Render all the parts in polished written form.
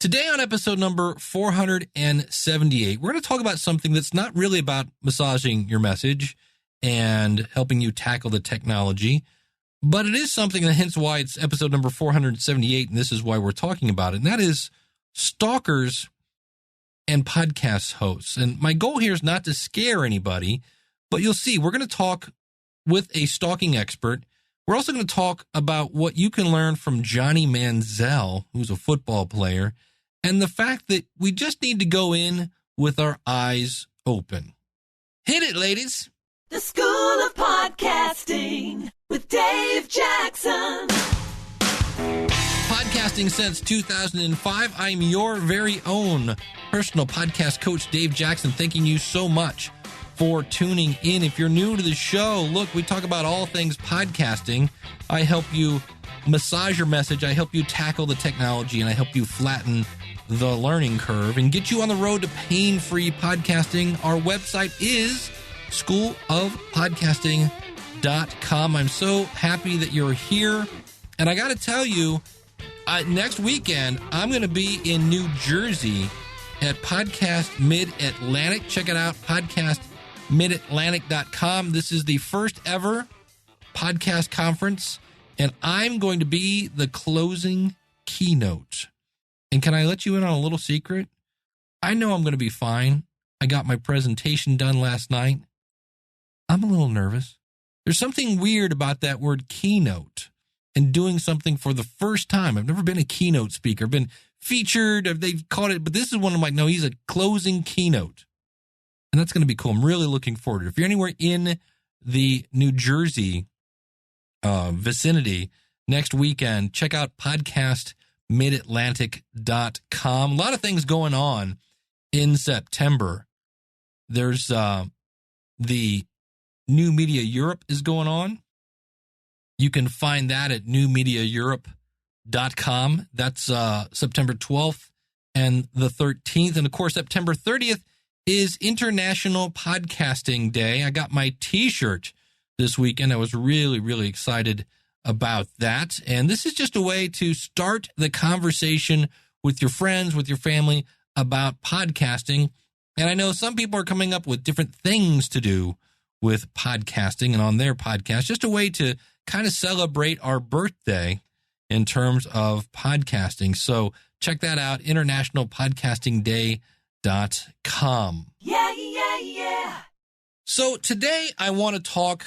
Today on episode number 478, we're going to talk about something that's not really about massaging your message and helping you tackle the technology, but it is something, and hence why it's episode number 478, and this is why we're talking about it, and that is stalkers and podcast hosts. And my goal here is not to scare anybody, but you'll see, we're going to talk with a stalking expert. We're also going to talk about what you can learn from Johnny Manzel, who's a football player, and the fact that we just need to go in with our eyes open. Hit it, ladies. The School of Podcasting with Dave Jackson. Podcasting since 2005. I'm your very own personal podcast coach, Dave Jackson. Thanking you so much for tuning in. If you're new to the show, look, we talk about all things podcasting. I help you massage your message. I help you tackle the technology, and I help you flatten the learning curve and get you on the road to pain-free podcasting. Our website is schoolofpodcasting.com. I'm so happy that you're here. And I got to tell you, next weekend, I'm going to be in New Jersey at Podcast Mid-Atlantic. Check it out, podcastmidatlantic.com. This is the first ever podcast conference, and I'm going to be the closing keynote. And can I let you in on a little secret? I know I'm going to be fine. I got my presentation done last night. I'm a little nervous. There's something weird about that word keynote and doing something for the first time. I've never been a keynote speaker. I've been featured. They've called it, but this is one of my, no, he's a closing keynote. And that's going to be cool. I'm really looking forward to it. If you're anywhere in the New Jersey vicinity next weekend, check out podcastmidatlantic.com. A lot of things going on in September. There's the New Media Europe is going on. You can find that at newmediaeurope.com. That's September 12th and the 13th. And of course, September 30th is International Podcasting Day. I got my t-shirt this weekend. I was really, really excited about that. And this is just a way to start the conversation with your friends, with your family about podcasting. And I know some people are coming up with different things to do with podcasting and on their podcast, just a way to kind of celebrate our birthday in terms of podcasting. So check that out, internationalpodcastingday.com. Yeah. So today I want to talk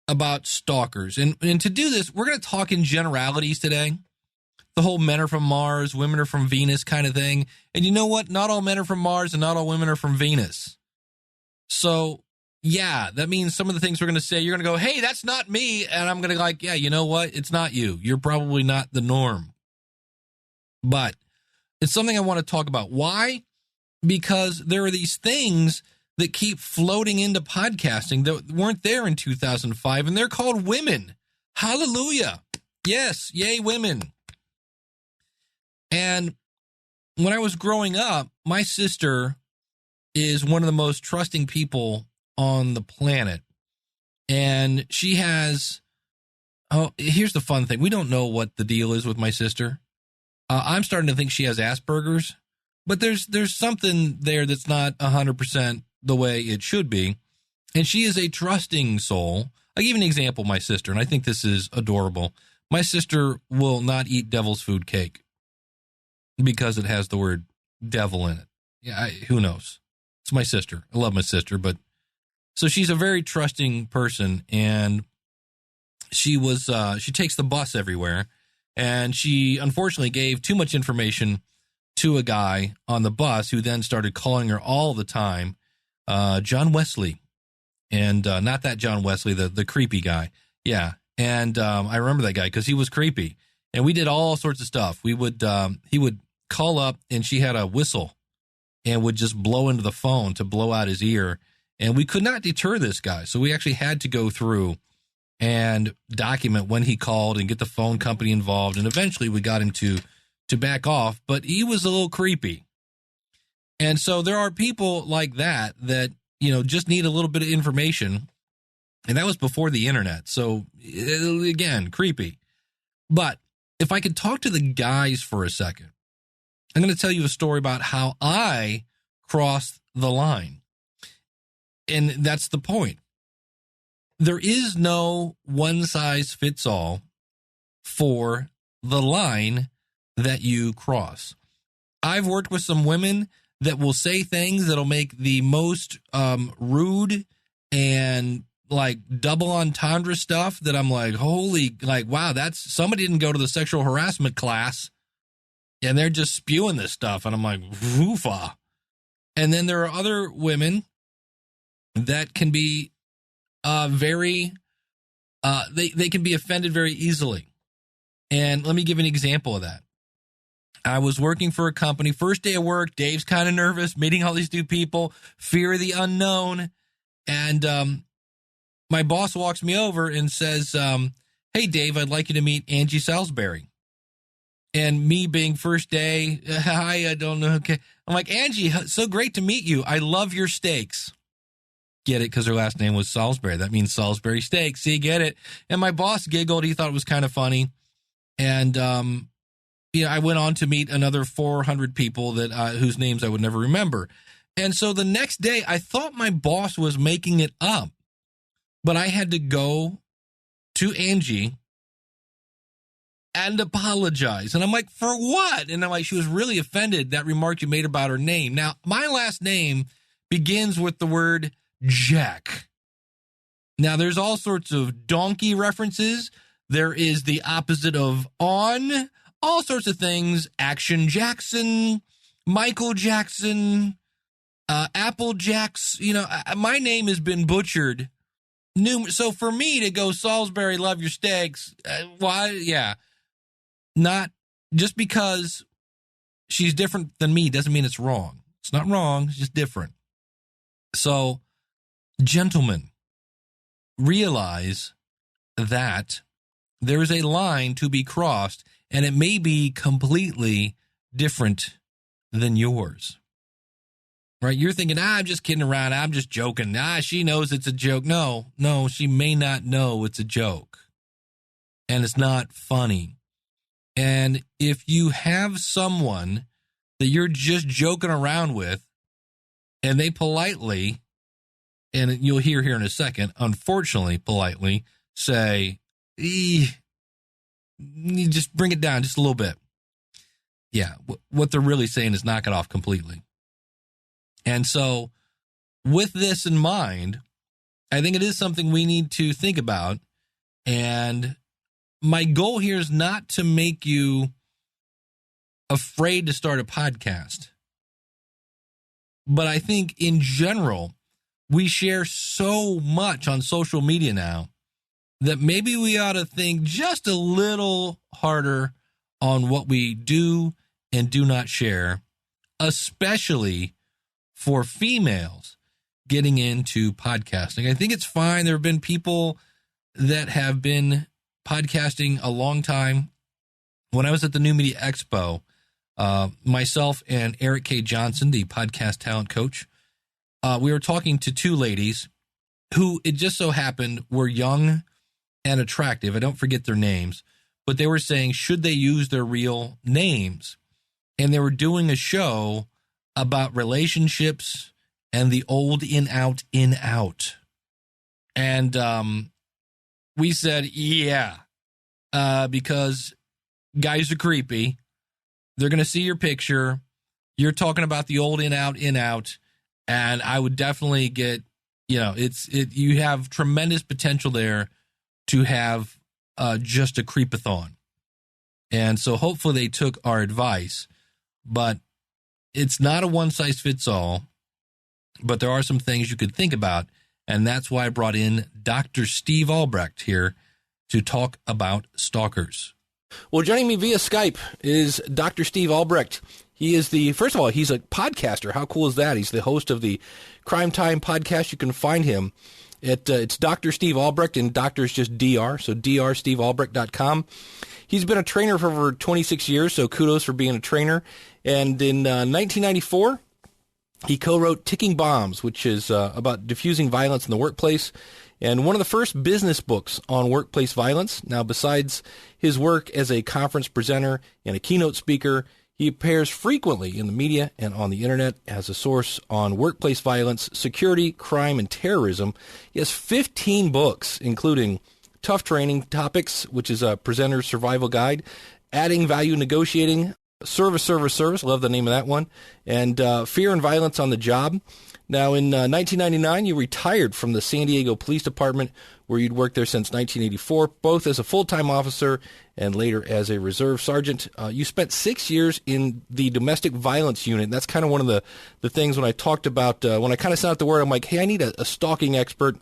about stalkers. And to do this, we're going to talk in generalities today. The whole men are from Mars, women are from Venus kind of thing. And you know what? Not all men are from Mars and not all women are from Venus. So yeah, that means some of the things we're going to say, you're going to go, hey, that's not me. And I'm going to like, yeah, you know what? It's not you. You're probably not the norm. But it's something I want to talk about. Why? Because there are these things that keep floating into podcasting that weren't there in 2005, and they're called women. Hallelujah. Yes, yay, women. And when I was growing up, my sister is one of the most trusting people on the planet. And she has, here's the fun thing. We don't know what the deal is with my sister. I'm starting to think she has Asperger's, but there's something there that's not 100% the way it should be. And she is a trusting soul. I'll give you an example, my sister, and I think this is adorable. My sister will not eat devil's food cake because it has the word devil in it. Yeah, who knows? It's my sister. I love my sister, but so she's a very trusting person, and she takes the bus everywhere, and she unfortunately gave too much information to a guy on the bus who then started calling her all the time, John Wesley, and not that John Wesley, the creepy guy. Yeah, and I remember that guy because he was creepy, and we did all sorts of stuff. He would call up, and she had a whistle and would just blow into the phone to blow out his ear. And we could not deter this guy. So we actually had to go through and document when he called and get the phone company involved. And eventually we got him to back off, but he was a little creepy. And so there are people like that, just need a little bit of information. And that was before the internet. So again, creepy. But if I could talk to the guys for a second, I'm going to tell you a story about how I crossed the line. And that's the point. There is no one size fits all for the line that you cross. I've worked with some women that will say things that'll make the most rude and like double entendre stuff that I'm like, wow, that's somebody didn't go to the sexual harassment class and they're just spewing this stuff. And I'm like, woofa. And then there are other women that can be they can be offended very easily. And let me give an example of that. I was working for a company, first day of work, Dave's kind of nervous, meeting all these new people, fear of the unknown. And my boss walks me over and says, hey, Dave, I'd like you to meet Angie Salisbury. And me being first day, hi, I don't know. Okay. I'm like, Angie, so great to meet you. I love your steaks. Get it? Because her last name was Salisbury. That means Salisbury steaks. See, get it? And my boss giggled. He thought it was kind of funny. And, I went on to meet another 400 people that whose names I would never remember. And so the next day, I thought my boss was making it up. But I had to go to Angie and apologize. And I'm like, for what? And I'm like, she was really offended, that remark you made about her name. Now, my last name begins with the word Jack. Now, there's all sorts of donkey references. There is the opposite of on, all sorts of things. Action Jackson, Michael Jackson, Apple Jacks. My name has been butchered. So for me to go Salisbury, love your steaks, not just because she's different than me doesn't mean it's wrong. It's not wrong. It's just different. So, gentlemen, realize that there is a line to be crossed, and it may be completely different than yours. Right? You're thinking, I'm just kidding around. I'm just joking. She knows it's a joke. No, she may not know it's a joke. And it's not funny. And if you have someone that you're just joking around with, and they politely, and you'll hear here in a second, unfortunately, politely say, you just bring it down just a little bit. Yeah, what they're really saying is knock it off completely. And so with this in mind, I think it is something we need to think about. And my goal here is not to make you afraid to start a podcast. But I think in general, we share so much on social media now that maybe we ought to think just a little harder on what we do and do not share, especially for females getting into podcasting. I think it's fine. There have been people that have been podcasting a long time. When I was at the New Media Expo, myself and Eric K. Johnson, the podcast talent coach, we were talking to two ladies who it just so happened were young and attractive. I don't forget their names, but they were saying, should they use their real names? And they were doing a show about relationships and the old in, out. And we said, yeah, because guys are creepy. They're going to see your picture. You're talking about the old in, out. And I would definitely get, you have tremendous potential there to have just a creepathon. And so hopefully they took our advice, but it's not a one size fits all, but there are some things you could think about. And that's why I brought in Dr. Steve Albrecht here to talk about Stalkers. Well, joining me via Skype is Dr. Steve Albrecht. He is first of all, he's a podcaster. How cool is that? He's the host of the Crime Time podcast. You can find him at, it's Dr. Steve Albrecht, and Doctor is just DR, so drstevealbrecht.com. He's been a trainer for over 26 years, so kudos for being a trainer. And in 1994, he co-wrote Ticking Bombs, which is about diffusing violence in the workplace, and one of the first business books on workplace violence. Now, besides his work as a conference presenter and a keynote speaker, He appears frequently in the media and on the internet as a source on workplace violence, security, crime, and terrorism. He has 15 books, including Tough Training Topics, which is a presenter's survival guide, Adding Value Negotiating, Service, love the name of that one, and Fear and Violence on the Job. Now, in 1999, you retired from the San Diego Police Department, where you'd worked there since 1984, both as a full-time officer and later as a reserve sergeant. You spent 6 years in the domestic violence unit. That's kind of one of the things when I talked about, when I kind of sent out the word, I'm like, hey, I need a stalking expert.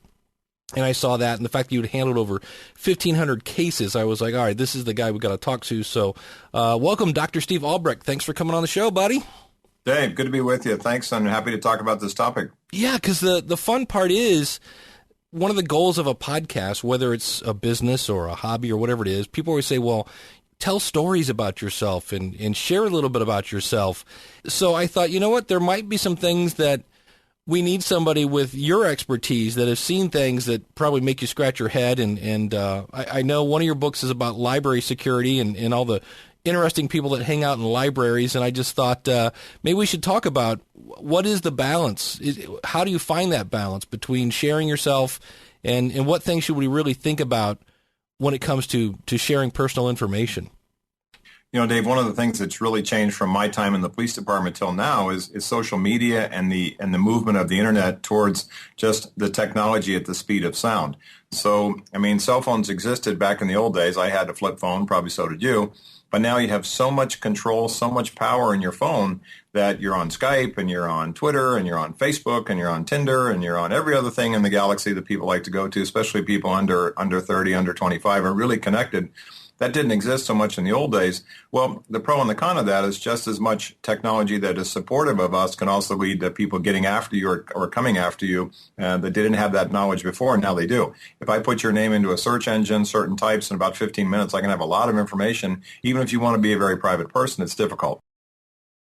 And I saw that, and the fact that you'd handled over 1,500 cases, I was like, all right, this is the guy we got to talk to. So welcome, Dr. Steve Albrecht. Thanks for coming on the show, buddy. Dave, good to be with you. Thanks. I'm happy to talk about this topic. Yeah, because the fun part is one of the goals of a podcast, whether it's a business or a hobby or whatever it is, people always say, well, tell stories about yourself and share a little bit about yourself. So I thought, you know what, there might be some things that we need somebody with your expertise that has seen things that probably make you scratch your head. And I know one of your books is about library security and all the interesting people that hang out in libraries. And I just thought maybe we should talk about what is the balance? How do you find that balance between sharing yourself and what things should we really think about when it comes to sharing personal information? You know, Dave, one of the things that's really changed from my time in the police department till now is social media and the movement of the internet towards just the technology at the speed of sound. So, I mean, cell phones existed back in the old days. I had a flip phone, probably so did you. But now you have so much control, so much power in your phone that you're on Skype and you're on Twitter and you're on Facebook and you're on Tinder and you're on every other thing in the galaxy that people like to go to, especially people under 30, under 25 are really connected. That didn't exist so much in the old days. Well, the pro and the con of that is just as much technology that is supportive of us can also lead to people getting after you or coming after you that didn't have that knowledge before, and now they do. If I put your name into a search engine, certain types, in about 15 minutes, I can have a lot of information. Even if you want to be a very private person, it's difficult.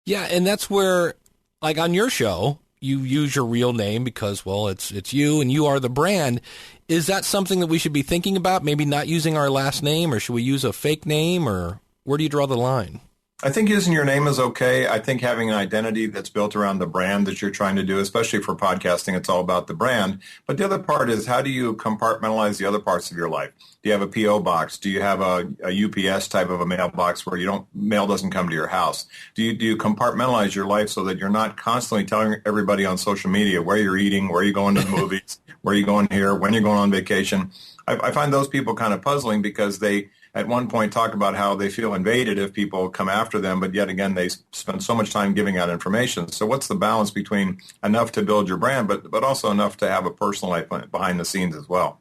Yeah, and that's where, like on your show, you use your real name because, well, it's you and you are the brand. Is that something that we should be thinking about, maybe not using our last name, or should we use a fake name, or where do you draw the line? I think using your name is okay. I think having an identity that's built around the brand that you're trying to do, especially for podcasting, it's all about the brand. But the other part is, how do you compartmentalize the other parts of your life? Do you have a P.O. box? Do you have a UPS type of a mailbox where mail doesn't come to your house? Do you compartmentalize your life so that you're not constantly telling everybody on social media where you're eating, where you're going to the movies, where you're going here, when you're going on vacation? I find those people kind of puzzling because they at one point talk about how they feel invaded if people come after them, but yet again, they spend so much time giving out information. So what's the balance between enough to build your brand, but also enough to have a personal life behind the scenes as well?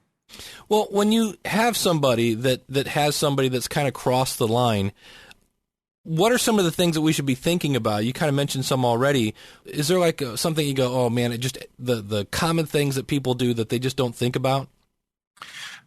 Well, when you have somebody that has somebody that's kind of crossed the line, what are some of the things that we should be thinking about? You kind of mentioned some already. Is there like something you go, oh man, it just the common things that people do that they just don't think about?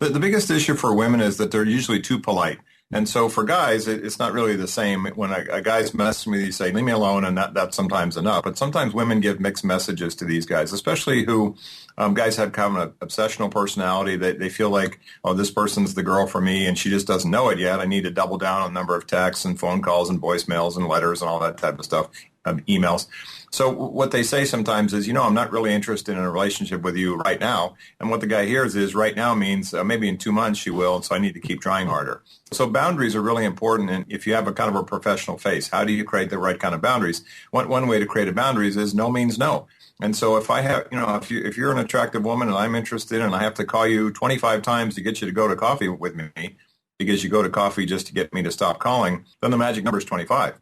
The biggest issue for women is that they're usually too polite. And so for guys, it's not really the same. When a guy's messaging me, they say, leave me alone, and that's sometimes enough. But sometimes women give mixed messages to these guys, especially who guys have kind of an obsessional personality. They feel like, oh, this person's the girl for me, and she just doesn't know it yet. I need to double down on the number of texts and phone calls and voicemails and letters and all that type of stuff, emails. So what they say sometimes is, I'm not really interested in a relationship with you right now. And what the guy hears is right now means maybe in 2 months she will, so I need to keep trying harder. So boundaries are really important. And if you have a kind of a professional face, how do you create the right kind of boundaries? One way to create a boundaries is no means no. And so if I have, if you're an attractive woman and I'm interested and I have to call you 25 times to get you to go to coffee with me because you go to coffee just to get me to stop calling, then the magic number is 25.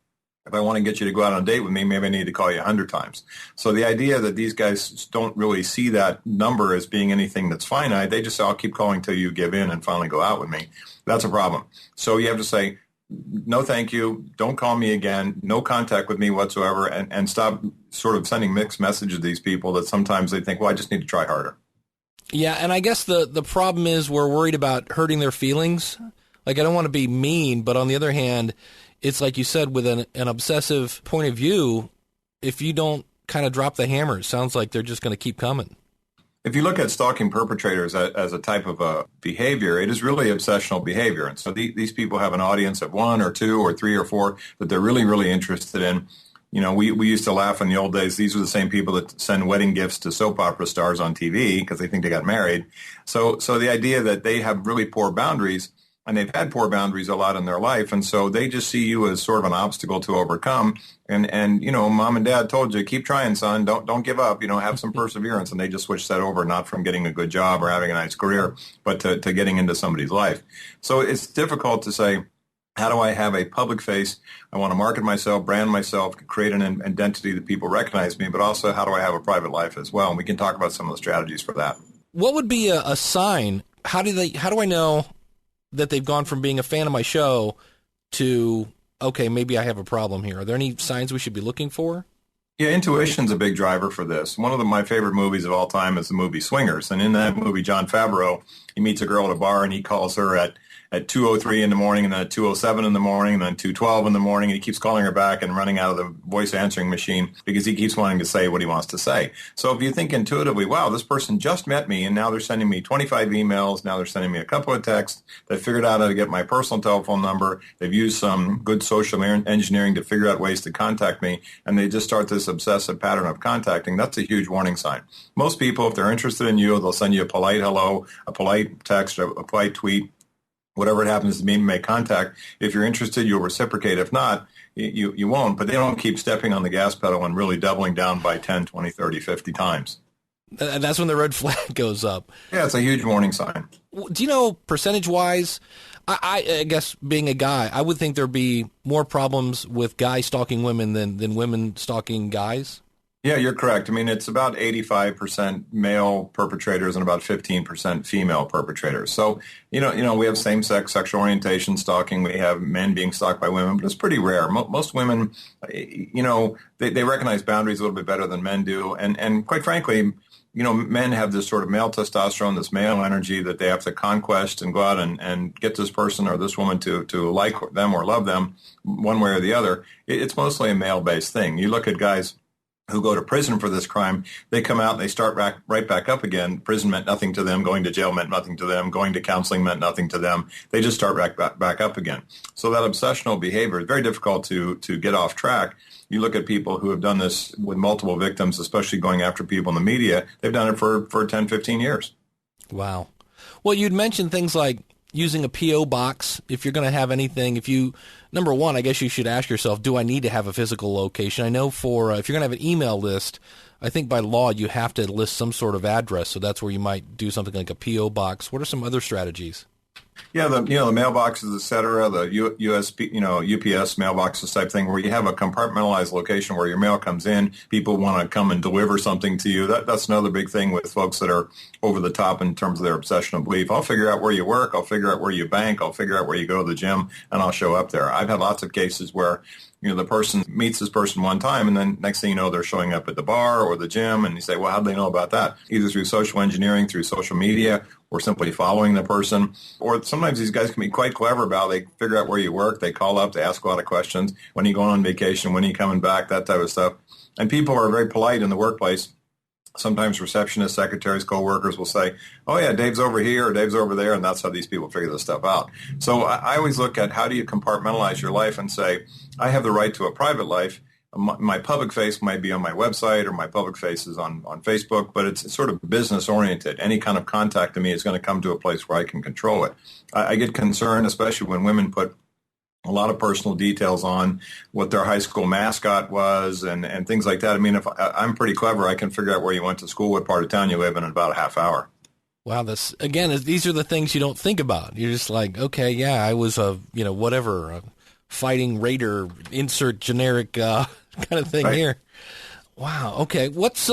If I want to get you to go out on a date with me, maybe I need to call you 100 times. So the idea that these guys don't really see that number as being anything that's finite, they just say, I'll keep calling till you give in and finally go out with me. That's a problem. So you have to say, no, thank you. Don't call me again. No contact with me whatsoever. And stop sort of sending mixed messages to these people that sometimes they think, well, I just need to try harder. Yeah, and I guess the problem is we're worried about hurting their feelings. Like, I don't want to be mean, but on the other hand, it's like you said, with an obsessive point of view, if you don't kind of drop the hammer, it sounds like they're just going to keep coming. If you look at stalking perpetrators as a type of a behavior, it is really obsessional behavior. And so these people have an audience of one or two or three or four that they're really, really interested in. You know, we used to laugh in the old days. These were the same people that send wedding gifts to soap opera stars on TV because they think they got married. So the idea that they have really poor boundaries, and they've had poor boundaries a lot in their life, and so they just see you as sort of an obstacle to overcome. And you know, mom and dad told you, keep trying, son. Don't give up. You know, have some perseverance. And they just switch that over, not from getting a good job or having a nice career, but to getting into somebody's life. So it's difficult to say, how do I have a public face? I want to market myself, brand myself, create an identity that people recognize me, but also how do I have a private life as well? And we can talk about some of the strategies for that. What would be a sign? How do I know that they've gone from being a fan of my show to, okay, maybe I have a problem here? Are there any signs we should be looking for? Yeah, intuition's a big driver for this. One of my favorite movies of all time is the movie Swingers. And in that movie, Jon Favreau, he meets a girl at a bar and he calls her at 2:03 in the morning, and then at 2:07 in the morning, and then 2:12 in the morning, and he keeps calling her back and running out of the voice answering machine because he keeps wanting to say what he wants to say. So if you think intuitively, wow, this person just met me, and now they're sending me 25 emails, now they're sending me a couple of texts, they figured out how to get my personal telephone number, they've used some good social engineering to figure out ways to contact me, and they just start this obsessive pattern of contacting, that's a huge warning sign. Most people, if they're interested in you, they'll send you a polite hello, a polite text, a polite tweet, whatever it happens to mean, make contact. If you're interested, you'll reciprocate. If not, you won't. But they don't keep stepping on the gas pedal and really doubling down by 10, 20, 30, 50 times. And that's when the red flag goes up. Yeah, it's a huge warning sign. Do you know, percentage-wise, I guess being a guy, I would think there'd be more problems with guys stalking women than women stalking guys? Yeah, you're correct. I mean, it's about 85% male perpetrators and about 15% female perpetrators. So, you know, we have same-sex sexual orientation stalking. We have men being stalked by women, but it's pretty rare. Most women, you know, they recognize boundaries a little bit better than men do. And quite frankly, you know, men have this sort of male testosterone, this male energy that they have to conquest and go out and get this person or this woman to like them or love them one way or the other. It's mostly a male-based thing. You look at guys who go to prison for this crime, they come out and they start right back up again. Prison meant nothing to them. Going to jail meant nothing to them. Going to counseling meant nothing to them. They just start back up again. So that obsessional behavior is very difficult to get off track. You look at people who have done this with multiple victims, especially going after people in the media. They've done it for 10, 15 years. Wow. Well, you'd mentioned things like using a P.O. box if you're going to have anything. Number one, I guess you should ask yourself, do I need to have a physical location? I know if you're going to have an email list, I think by law you have to list some sort of address, so that's where you might do something like a P.O. box. What are some other strategies? Yeah, the mailboxes, et cetera, the USP, UPS mailboxes type thing, where you have a compartmentalized location where your mail comes in. People want to come and deliver something to you. That's another big thing with folks that are over the top in terms of their obsessional belief. I'll figure out where you work. I'll figure out where you bank. I'll figure out where you go to the gym, and I'll show up there. I've had lots of cases where the person meets this person one time, and then next thing you know, they're showing up at the bar or the gym, and you say, well, how do they know about that? Either through social engineering, through social media, or simply following the person. Or sometimes these guys can be quite clever about it. They figure out where you work, they call up, they ask a lot of questions. When are you going on vacation? When are you coming back? That type of stuff. And people are very polite in the workplace. Sometimes receptionists, secretaries, coworkers will say, oh, yeah, Dave's over here or Dave's over there, and that's how these people figure this stuff out. So I always look at how do you compartmentalize your life and say, I have the right to a private life. My public face might be on my website or my public face is on Facebook, but it's sort of business-oriented. Any kind of contact to me is going to come to a place where I can control it. I get concerned, especially when women put a lot of personal details on what their high school mascot was and things like that. I mean, if I'm pretty clever, I can figure out where you went to school, what part of town you live in about a half hour. Wow, these are the things you don't think about. You're just like, okay, yeah, I was a fighting raider, insert generic kind of thing right here. Wow, okay. What's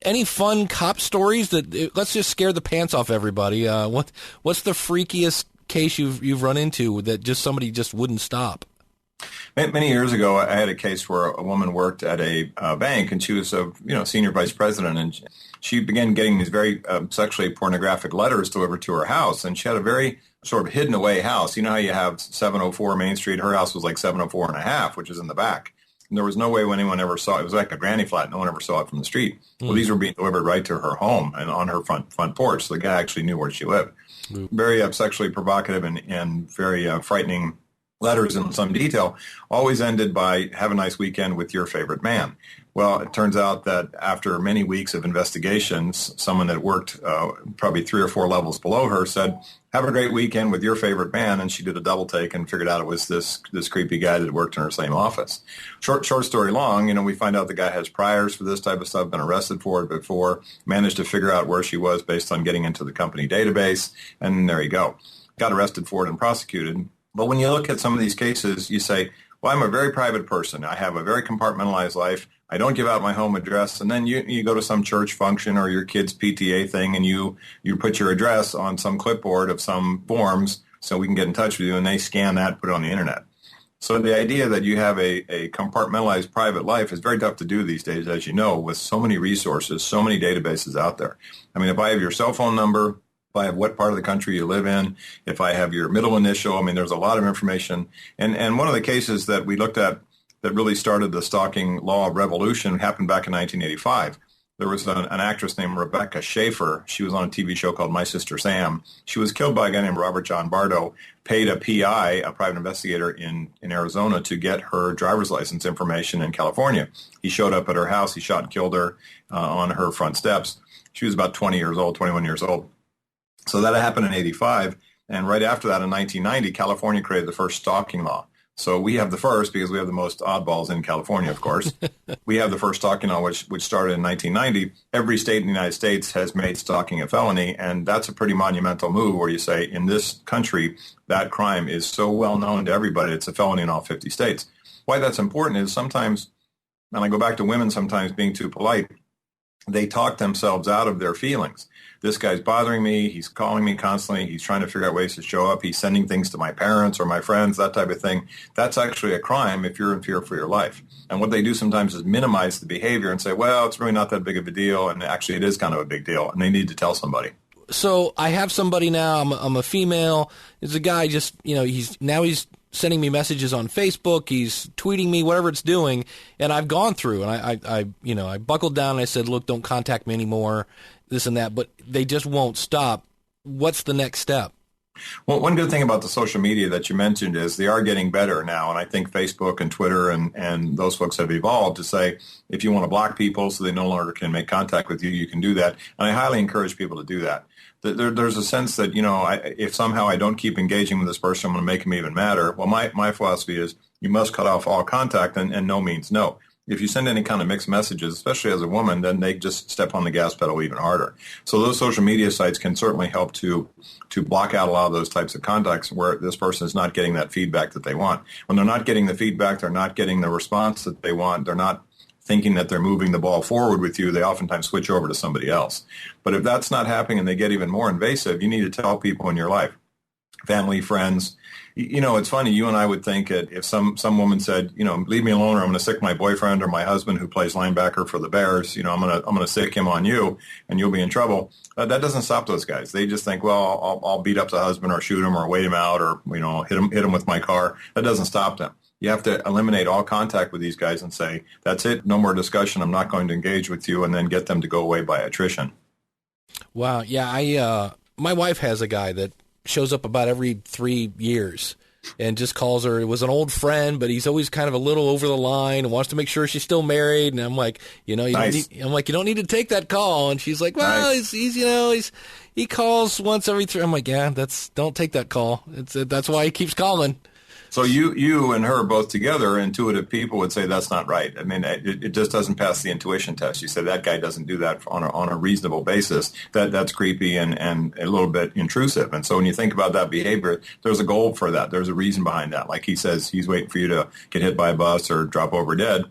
any fun cop stories let's just scare the pants off everybody. What's the freakiest case you've run into that just somebody just wouldn't stop? Many years ago, I had a case where a woman worked at a bank, and she was a senior vice president, and she began getting these very sexually pornographic letters delivered to her house, and she had a very sort of hidden away house. You know how you have 704 Main Street? Her house was like 704 and a half, which is in the back. And there was no way anyone ever saw it. It was like a granny flat. No one ever saw it from the street. Well, these were being delivered right to her home and on her front porch. So the guy actually knew where she lived. Very sexually provocative and very frightening letters in some detail, always ended by, have a nice weekend with your favorite man. Well, it turns out that after many weeks of investigations, someone that worked probably 3 or 4 levels below her said, have a great weekend with your favorite man. And she did a double take and figured out it was this creepy guy that worked in her same office. Short story long, we find out the guy has priors for this type of stuff, been arrested for it before, managed to figure out where she was based on getting into the company database. And there you go. Got arrested for it and prosecuted. But when you look at some of these cases, you say, well, I'm a very private person. I have a very compartmentalized life. I don't give out my home address. And then you go to some church function or your kid's PTA thing and you put your address on some clipboard of some forms so we can get in touch with you, and they scan that, put it on the internet. So the idea that you have a compartmentalized private life is very tough to do these days, as you know, with so many resources, so many databases out there. I mean, if I have your cell phone number, if I have what part of the country you live in, if I have your middle initial, I mean, there's a lot of information. And one of the cases that we looked at that really started the stalking law revolution happened back in 1985. There was an actress named Rebecca Schaefer. She was on a TV show called My Sister Sam. She was killed by a guy named Robert John Bardo, paid a PI, a private investigator in Arizona, to get her driver's license information in California. He showed up at her house. He shot and killed her on her front steps. She was about 20 years old, 21 years old. So that happened in 85, and right after that in 1990, California created the first stalking law. So we have the first because we have the most oddballs in California, of course. We have the first stalking law, which started in 1990. Every state in the United States has made stalking a felony, and that's a pretty monumental move where you say, in this country, that crime is so well known to everybody, it's a felony in all 50 states. Why that's important is sometimes, and I go back to women sometimes being too polite, they talk themselves out of their feelings. This guy's bothering me. He's calling me constantly. He's trying to figure out ways to show up. He's sending things to my parents or my friends, that type of thing. That's actually a crime if you're in fear for your life. And what they do sometimes is minimize the behavior and say, well, it's really not that big of a deal. And actually it is kind of a big deal. And they need to tell somebody. So I have somebody now. I'm a female. There's a guy just, he's sending me messages on Facebook. He's tweeting me, whatever it's doing. And I've gone through and I buckled down and I said, look, don't contact me anymore, this and that, but they just won't stop. What's the next step? Well, one good thing about the social media that you mentioned is they are getting better now. And I think Facebook and Twitter and those folks have evolved to say, if you want to block people so they no longer can make contact with you, you can do that. And I highly encourage people to do that. There's a sense that, if somehow I don't keep engaging with this person, I'm going to make them even madder. Well, my philosophy is you must cut off all contact, and no means no. If you send any kind of mixed messages, especially as a woman, then they just step on the gas pedal even harder. So those social media sites can certainly help to block out a lot of those types of contacts where this person is not getting that feedback that they want. When they're not getting the feedback, they're not getting the response that they want, they're not thinking that they're moving the ball forward with you, they oftentimes switch over to somebody else. But if that's not happening and they get even more invasive, you need to tell people in your life, family, friends. It's funny, you and I would think that if some woman said, leave me alone or I'm going to sick my boyfriend or my husband who plays linebacker for the Bears, I'm going to sick him on you and you'll be in trouble. That doesn't stop those guys. They just think, well, I'll beat up the husband or shoot him or wait him out or, hit him with my car. That doesn't stop them. You have to eliminate all contact with these guys and say, that's it, no more discussion, I'm not going to engage with you, and then get them to go away by attrition. Wow, yeah, my wife has a guy that shows up about every 3 years and just calls her. It was an old friend, but he's always kind of a little over the line and wants to make sure she's still married. And I'm like, nice. you don't need to take that call. And she's like, well, nice. He calls once every 3. I'm like, yeah, don't take that call. That's why he keeps calling. So you and her both together, intuitive people would say that's not right. I mean, it just doesn't pass the intuition test. You said that guy doesn't do that on a reasonable basis. That's creepy and a little bit intrusive. And so when you think about that behavior, there's a goal for that. There's a reason behind that. Like he says, he's waiting for you to get hit by a bus or drop over dead.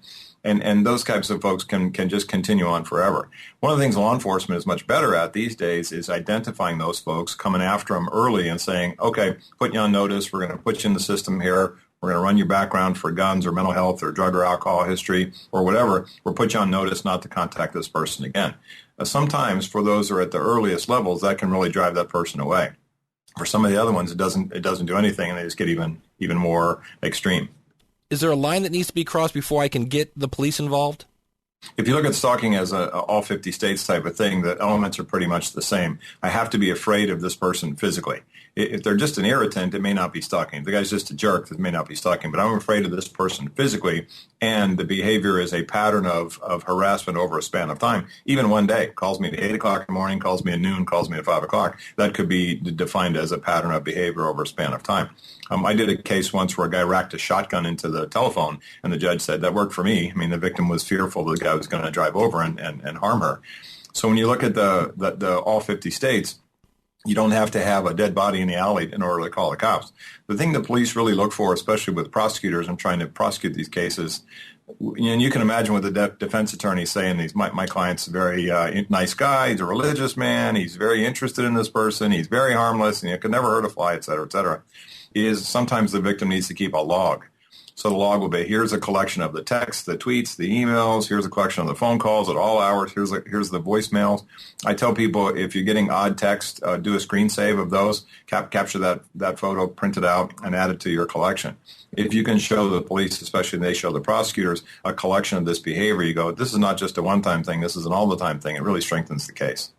And those types of folks can just continue on forever. One of the things law enforcement is much better at these days is identifying those folks, coming after them early and saying, okay, put you on notice. We're going to put you in the system here. We're going to run your background for guns or mental health or drug or alcohol history or whatever. We'll put you on notice not to contact this person again. Sometimes for those who are at the earliest levels, that can really drive that person away. For some of the other ones, it doesn't do anything, and they just get even more extreme. Is there a line that needs to be crossed before I can get the police involved? If you look at stalking as a all 50 states type of thing, the elements are pretty much the same. I have to be afraid of this person physically. If they're just an irritant, it may not be stalking. If the guy's just a jerk, it may not be stalking. But I'm afraid of this person physically, and the behavior is a pattern of harassment over a span of time. Even one day, calls me at 8 o'clock in the morning, calls me at noon, calls me at 5 o'clock. That could be defined as a pattern of behavior over a span of time. I did a case once where a guy racked a shotgun into the telephone, and the judge said, that worked for me. I mean, the victim was fearful the guy was going to drive over and harm her. So when you look at the all 50 states, you don't have to have a dead body in the alley in order to call the cops. The thing the police really look for, especially with prosecutors and trying to prosecute these cases, and you can imagine what the defense attorney saying, my client's a very nice guy, he's a religious man, he's very interested in this person, he's very harmless, and you could never hurt a fly, et cetera, is sometimes the victim needs to keep a log. So the log will be, here's a collection of the texts, the tweets, the emails, here's a collection of the phone calls at all hours, here's the voicemails. I tell people, if you're getting odd text, do a screen save of those, capture that photo, print it out, and add it to your collection. If you can show the police, especially when they show the prosecutors, a collection of this behavior, you go, this is not just a one-time thing, this is an all-the-time thing. It really strengthens the case.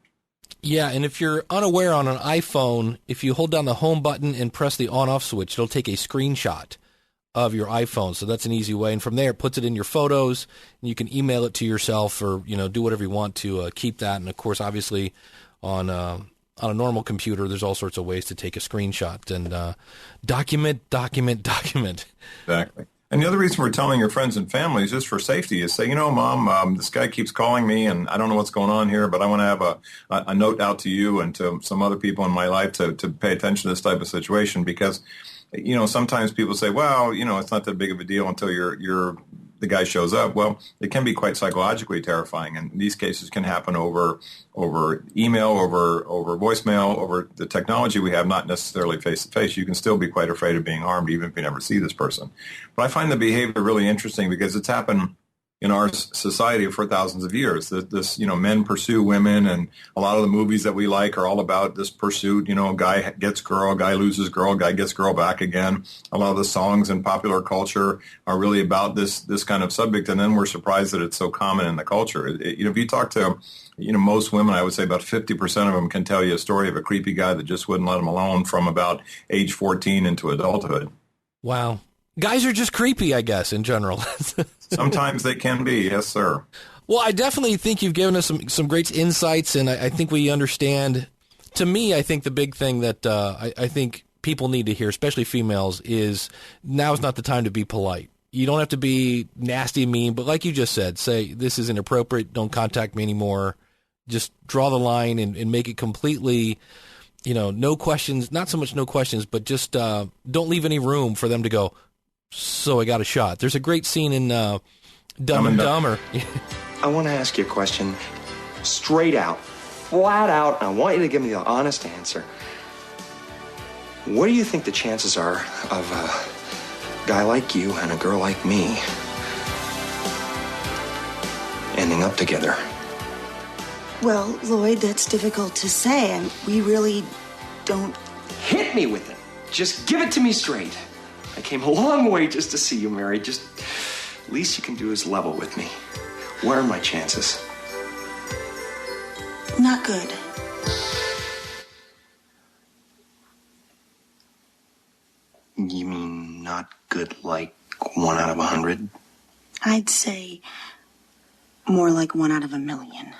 Yeah, and if you're unaware on an iPhone, if you hold down the home button and press the on-off switch, it'll take a screenshot of your iPhone. So that's an easy way. And from there, it puts it in your photos, and you can email it to yourself or, do whatever you want to keep that. And, of course, obviously on a normal computer, there's all sorts of ways to take a screenshot and document. Exactly. And the other reason we're telling your friends and family is just for safety is say, Mom, this guy keeps calling me and I don't know what's going on here, but I want to have a note out to you and to some other people in my life to pay attention to this type of situation because, sometimes people say, well, it's not that big of a deal until the guy shows up. Well, it can be quite psychologically terrifying, and these cases can happen over email, over voicemail, over the technology we have, not necessarily face-to-face. You can still be quite afraid of being harmed even if you never see this person. But I find the behavior really interesting because it's happened in our society for thousands of years. This men pursue women, and a lot of the movies that we like are all about this pursuit. Guy gets girl, guy loses girl, guy gets girl back again. A lot of the songs in popular culture are really about this kind of subject, and then we're surprised that it's so common in the culture. If you talk to most women, I would say about 50% of them can tell you a story of a creepy guy that just wouldn't let them alone from about age 14 into adulthood. Wow. Guys are just creepy, I guess, in general. Sometimes they can be, yes, sir. Well, I definitely think you've given us some great insights, and I think we understand. To me, I think the big thing that I think people need to hear, especially females, is now is not the time to be polite. You don't have to be nasty and mean, but like you just said, say, this is inappropriate, don't contact me anymore. Just draw the line and make it completely, no questions, not so much no questions, but just don't leave any room for them to go, so I got a shot. There's a great scene in Dumb and Dumber. I want to ask you a question straight out, flat out, and I want you to give me the honest answer. What do you think the chances are of a guy like you and a girl like me ending up together? Well, Lloyd, that's difficult to say, and we really don't... Hit me with it. Just give it to me straight. I came a long way just to see you married. Just least you can do is level with me. What are my chances? Not good. You mean not good like 1 out of 100? I'd say more like 1 out of 1,000,000.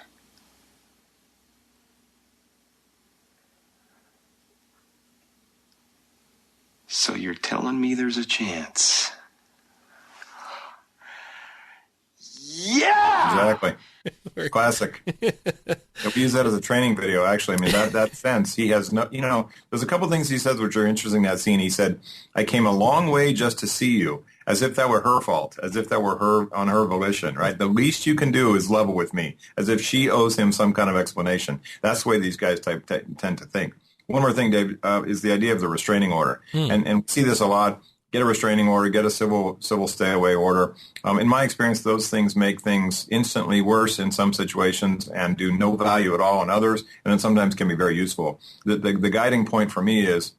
So you're telling me there's a chance? Yeah! Exactly. Classic. We use that as a training video, actually. I mean, that sense, he has no, there's a couple things he says which are interesting in that scene. He said, I came a long way just to see you, as if that were her fault, as if that were her on her volition, right? The least you can do is level with me, as if she owes him some kind of explanation. That's the way these guys tend to think. One more thing, Dave, is the idea of the restraining order. And we see this a lot. Get a restraining order, get a civil stay-away order. In my experience, those things make things instantly worse in some situations and do no value at all in others, and then sometimes can be very useful. The guiding point for me is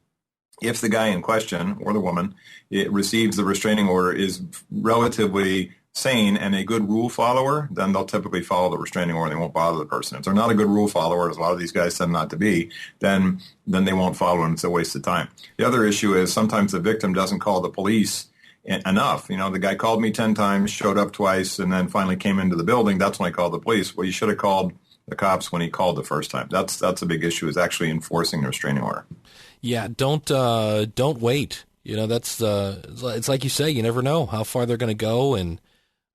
If the guy in question or the woman receives the restraining order, is relatively sane and a good rule follower, then they'll typically follow the restraining order. They won't bother the person. If they're not a good rule follower, as a lot of these guys tend not to be, then they won't follow and it's a waste of time. The other issue is sometimes the victim doesn't call the police enough. You know, the guy called me 10 times, showed up twice, and then finally came into the building. That's when I called the police. Well, you should have called the cops when he called the first time. That's a big issue, is actually enforcing the restraining order. Yeah, don't wait. You know, that's it's like you say, you never know how far they're going to go, and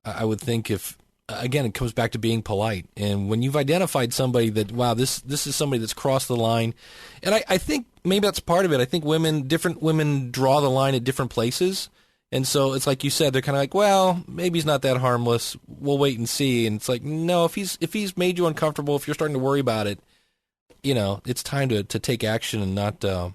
I would think if, again, it comes back to being polite. And when you've identified somebody that, wow, this is somebody that's crossed the line, and I think maybe that's part of it. I think different women draw the line at different places. And so it's like you said, they're kind of like, well, maybe he's not that harmless. We'll wait and see. And it's like, no, if he's made you uncomfortable, if you're starting to worry about it, you know, it's time to take action and not. Are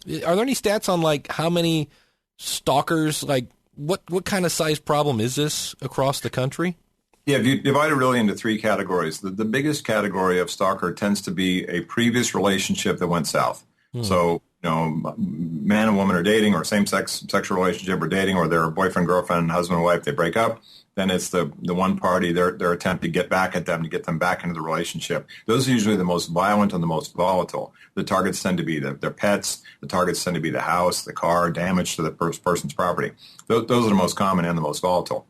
there any stats on like how many stalkers, like what kind of size problem is this across the country? Yeah, if you divide it really into three categories, the biggest category of stalker tends to be a previous relationship that went south. So, you know, man and woman are dating, or same-sex sexual relationship or dating, or they're boyfriend, girlfriend, husband, and wife, they break up. Then it's the one party, their attempt to get back at them, to get them back into the relationship. Those are usually the most violent and the most volatile. The targets tend to be their pets. The targets tend to be the house, the car, damage to the person's property. Those are the most common and the most volatile.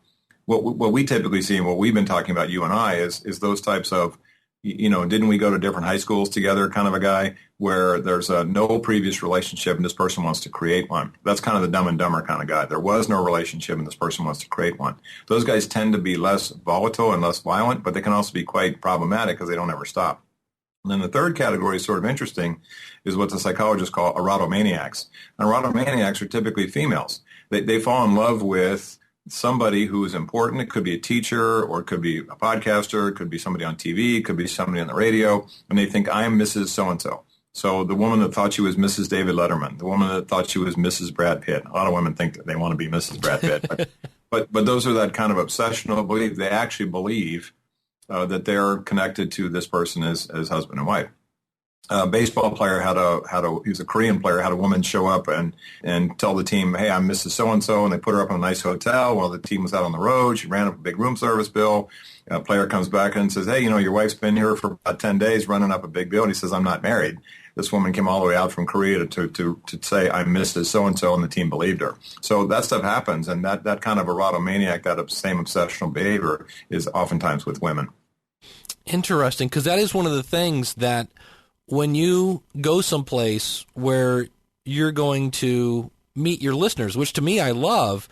What we typically see, and what we've been talking about, you and I, is those types of, you know, didn't we go to different high schools together kind of a guy, where there's no previous relationship and this person wants to create one. That's kind of the Dumb and Dumber kind of guy. There was no relationship and this person wants to create one. Those guys tend to be less volatile and less violent, but they can also be quite problematic because they don't ever stop. And then the third category is sort of interesting, is what the psychologists call erotomaniacs. And erotomaniacs are typically females. They fall in love with somebody who is important. It could be a teacher, or it could be a podcaster, it could be somebody on TV, it could be somebody on the radio, and they think, I am Mrs. So-and-so. So the woman that thought she was Mrs. David Letterman, the woman that thought she was Mrs. Brad Pitt. A lot of women think that they want to be Mrs. Brad Pitt. But those are that kind of obsessional belief. They actually believe that they're connected to this person as husband and wife. A baseball player he was a Korean player, had a woman show up and tell the team, hey, I'm Mrs. So-and-so, and they put her up in a nice hotel while the team was out on the road. She ran up a big room service bill. A player comes back and says, hey, you know, your wife's been here for about 10 days running up a big bill. And he says, I'm not married. This woman came all the way out from Korea to say, I'm Mrs. So-and-so, and the team believed her. So that stuff happens, and that kind of erotomaniac, that same obsessional behavior is oftentimes with women. Interesting, because that is one of the things that when you go someplace where you're going to meet your listeners, which to me I love,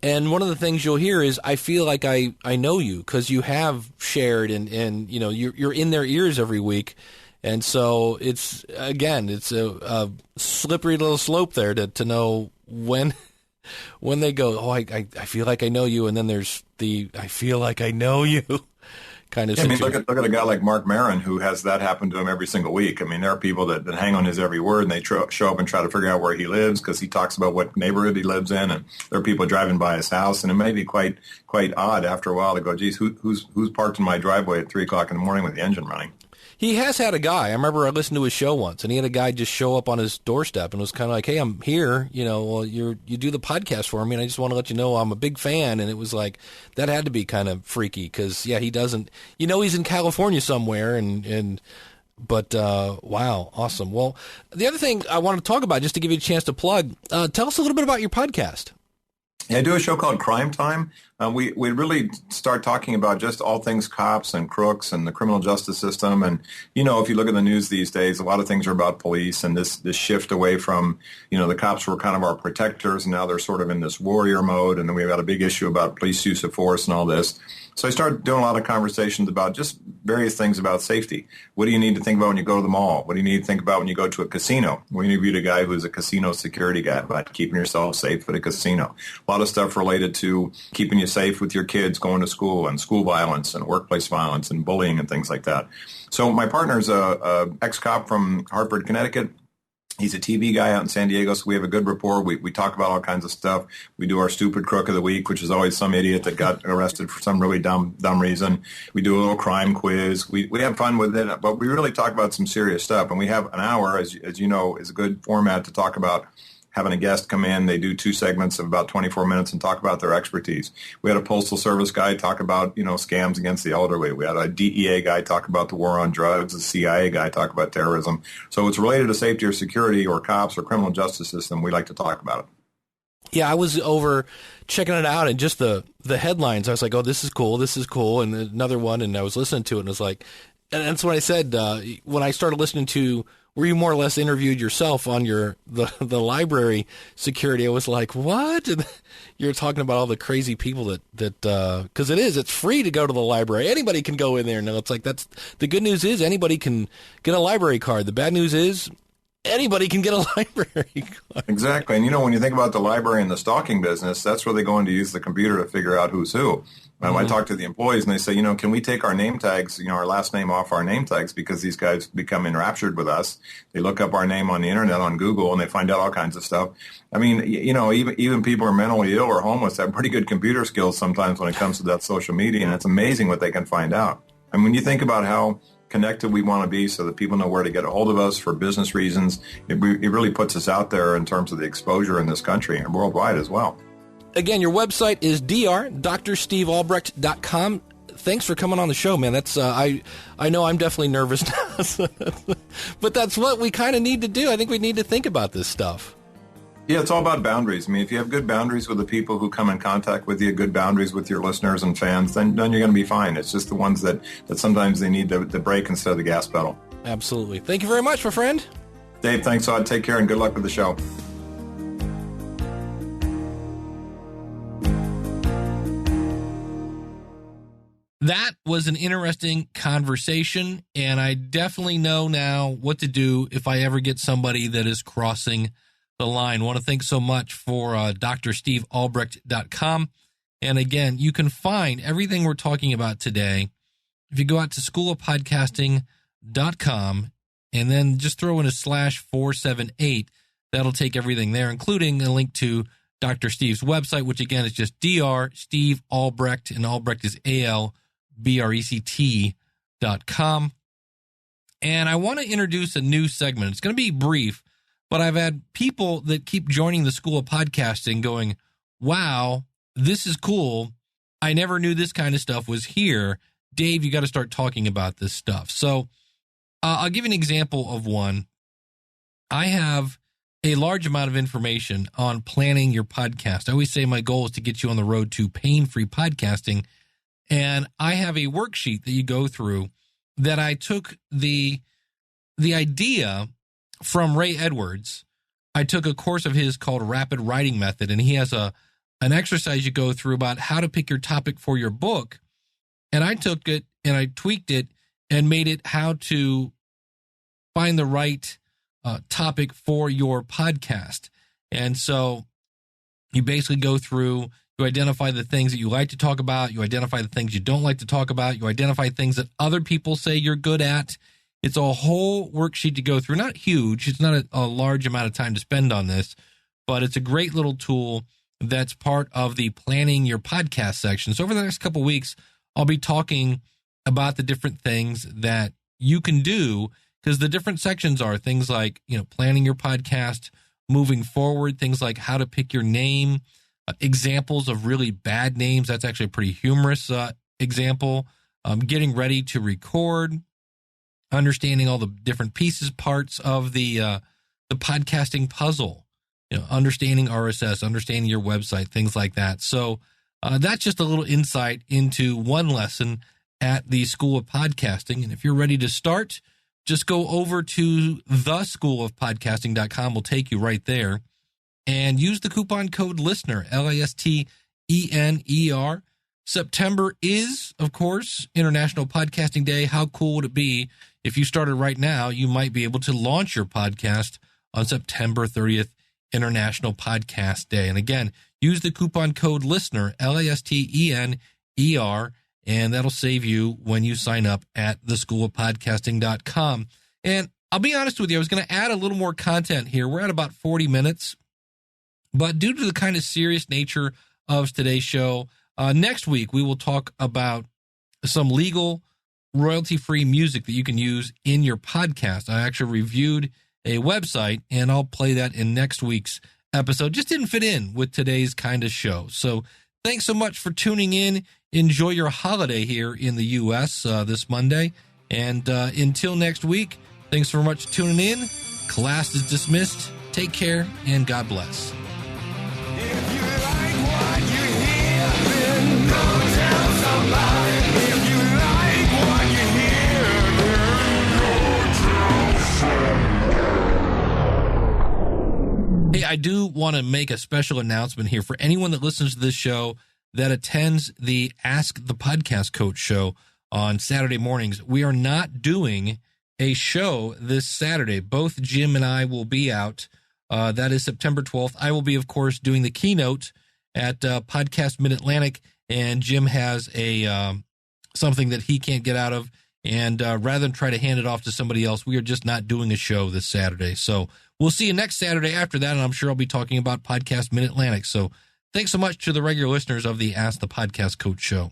and one of the things you'll hear is, I feel like I know you, because you have shared and you know, you're in their ears every week. And so it's a slippery little slope there to know when they go, oh, I feel like I know you, and then there's the I feel like I know you kind of situation. I mean, look at a guy like Mark Maron, who has that happen to him every single week. I mean, there are people that hang on his every word, and they show up and try to figure out where he lives, because he talks about what neighborhood he lives in, and there are people driving by his house, and it may be quite odd after a while to go, geez, who's parked in my driveway at 3 o'clock in the morning with the engine running? He has had a guy. I remember I listened to his show once, and he had a guy just show up on his doorstep and was kind of like, hey, I'm here. You know, well, you do the podcast for me, and I just want to let you know I'm a big fan. And it was like, that had to be kind of freaky, because, yeah, he doesn't, you know, he's in California somewhere, but wow, awesome. Well, the other thing I want to talk about, just to give you a chance to plug, tell us a little bit about your podcast. Yeah, I do a show called Crime Time. We really start talking about just all things cops and crooks and the criminal justice system. And, you know, if you look at the news these days, a lot of things are about police and this shift away from, you know, the cops were kind of our protectors, and now they're sort of in this warrior mode. And then we've got a big issue about police use of force and all this. So I started doing a lot of conversations about just various things about safety. What do you need to think about when you go to the mall? What do you need to think about when you go to a casino? We interviewed a guy who's a casino security guy about keeping yourself safe at a casino. A lot of stuff related to keeping you safe with your kids going to school, and school violence and workplace violence and bullying and things like that. So my partner's a ex-cop from Hartford, Connecticut. He's a TV guy out in San Diego, so we have a good rapport. We talk about all kinds of stuff. We do our stupid crook of the week, which is always some idiot that got arrested for some really dumb reason. We do a little crime quiz. We have fun with it, but we really talk about some serious stuff. And we have an hour, as you know, is a good format to talk about having a guest come in. They do 2 segments of about 24 minutes and talk about their expertise. We had a Postal Service guy talk about, scams against the elderly. We had a DEA guy talk about the war on drugs, a CIA guy talk about terrorism. So it's related to safety or security or cops or criminal justice system. We like to talk about it. Yeah, I was over checking it out, and just the headlines, I was like, oh, this is cool, and another one, and I was listening to it, and it was like, and that's what I said, when I started listening to where you more or less interviewed yourself on the library security, I was like, what? And you're talking about all the crazy people that because it's free to go to the library. Anybody can go in there. No, it's like, that's the good news is anybody can get a library card. The bad news is anybody can get a library card. Exactly. And, when you think about the library and the stalking business, that's where they're going to use the computer to figure out who's who. I talk to the employees and they say, can we take our name tags, our last name off our name tags, because these guys become enraptured with us. They look up our name on the internet, on Google, and they find out all kinds of stuff. I mean, even people who are mentally ill or homeless have pretty good computer skills sometimes when it comes to that social media, and it's amazing what they can find out. And when you think about how connected we want to be so that people know where to get a hold of us for business reasons, it really puts us out there in terms of the exposure in this country and worldwide as well. Again, your website is drstevealbrecht.com. Thanks for coming on the show, man. That's I know I'm definitely nervous now, but that's what we kind of need to do. I think we need to think about this stuff. Yeah, it's all about boundaries. I mean, if you have good boundaries with the people who come in contact with you, good boundaries with your listeners and fans, then you're going to be fine. It's just the ones that sometimes they need the brake instead of the gas pedal. Absolutely. Thank you very much, my friend. Dave, thanks, Odd. Take care and good luck with the show. That was an interesting conversation, and I definitely know now what to do if I ever get somebody that is crossing the line. I want to thank so much for drstevealbrecht.com. And again, you can find everything we're talking about today if you go out to schoolofpodcasting.com and then just throw in a /478. That'll take everything there, including a link to Dr. Steve's website, which again is just Dr. Steve Albrecht, and Albrecht is ALBRECT.com. And I want to introduce a new segment. It's going to be brief, but I've had people that keep joining the School of Podcasting going, wow, this is cool. I never knew this kind of stuff was here. Dave, you got to start talking about this stuff. So I'll give you an example of one. I have a large amount of information on planning your podcast. I always say my goal is to get you on the road to pain-free podcasting. And I have a worksheet that you go through that I took the idea from Ray Edwards. I took a course of his called Rapid Writing Method, and he has an exercise you go through about how to pick your topic for your book. And I took it and I tweaked it and made it how to find the right topic for your podcast. And so you basically go through, you identify the things that you like to talk about, you identify the things you don't like to talk about, you identify things that other people say you're good at. It's a whole worksheet to go through. Not huge. It's not a large amount of time to spend on this, but it's a great little tool that's part of the planning your podcast section. So over the next couple of weeks, I'll be talking about the different things that you can do, because the different sections are things like, planning your podcast, moving forward, things like how to pick your name, examples of really bad names. That's actually a pretty humorous example. Getting ready to record, understanding all the different pieces, parts of the podcasting puzzle, understanding RSS, understanding your website, things like that. So that's just a little insight into one lesson at the School of Podcasting. And if you're ready to start, just go over to theschoolofpodcasting.com. We'll take you right there, and use the coupon code LISTENER, LISTENER. September is, of course, International Podcasting Day. How cool would it be if you started right now? You might be able to launch your podcast on September 30th, International Podcast Day. And again, use the coupon code LISTENER, LISTENER, and that'll save you when you sign up at theschoolofpodcasting.com. And I'll be honest with you, I was going to add a little more content here. We're at about 40 minutes, but due to the kind of serious nature of today's show, next week we will talk about some legal royalty-free music that you can use in your podcast. I actually reviewed a website, and I'll play that in next week's episode just didn't fit in with today's kind of show. So thanks so much for tuning in. Enjoy your holiday here in the U.S. This Monday. And until next week, thanks so much for tuning in. Class is dismissed. Take care and God bless. If you like what you hear, then go tell somebody. If you like what you hear, then go tell somebody. Hey, I do want to make a special announcement here for anyone that listens to this show that attends the Ask the Podcast Coach show on Saturday mornings. We are not doing a show this Saturday. Both Jim and I will be out. That is September 12th. I will be, of course, doing the keynote at Podcast Mid-Atlantic, and Jim has a something that he can't get out of. And rather than try to hand it off to somebody else, we are just not doing a show this Saturday. So we'll see you next Saturday after that, and I'm sure I'll be talking about Podcast Mid-Atlantic. So thanks so much to the regular listeners of the Ask the Podcast Coach show.